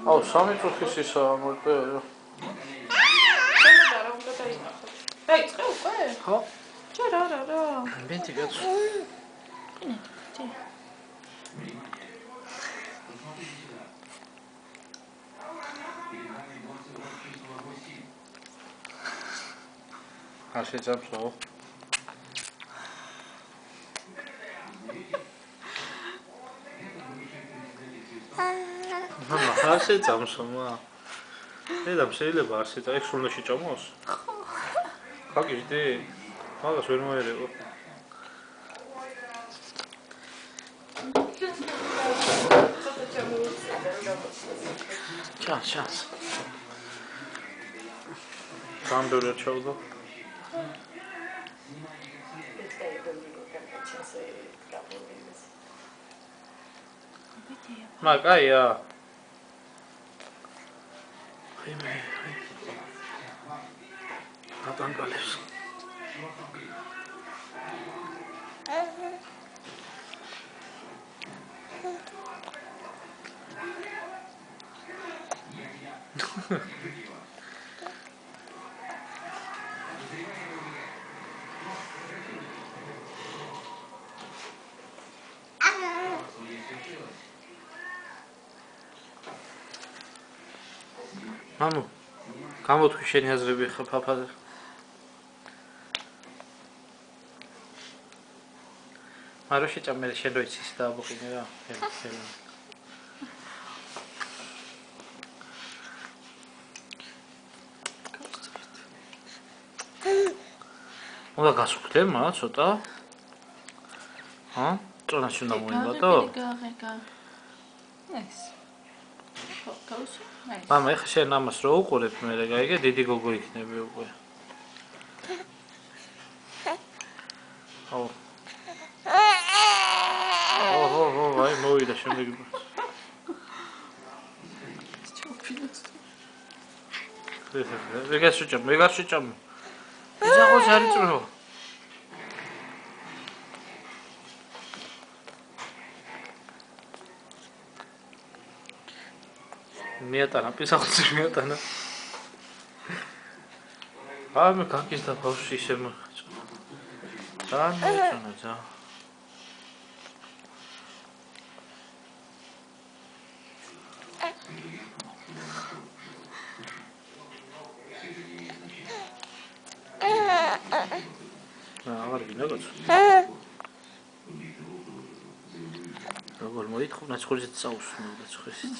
აუ, სამი წუთის ისაა, მოკლე. დაიწყე უკვე? ხო. ჯერ არა. ბინტი გაწვა. კი. არ შეძაბსო. არ შეძაბსო, მა. დედამ შეიძლება არ შეძაბ, ეგ სულ შეჭამოს? ხაგიჟდი? მაგას ვერ მოერეო. ჩანს. გამდორა ჩავდო. მაგაია. აი. ატანგალებს. მამო, გამოთქვი შენი აზრები ხა ფაფაზე. მარო შეჭამე შენ რო იცის დააბოყინე რა. უნდა გასუქდე მა ცოტა? წონაში უნდა მოიმატო? გაღე. ეს. გავუსვა? მამა, ეხლა შენ ამას რო უყურებ, მე გაიგე, დიდი გოგო იქნები უკვე. აი მოვიდა შემდეგი. ვეგარ შეჭამ. იზაღოს არ იწრო. მიატანა პისახს მიატანა. მე გაკის და ბავშვი ისე მოიწონა ძა. აღარ გინდაგაც. როგორ მოითხოვნა ცხოველიც წაუსმევდა ცხოველიც.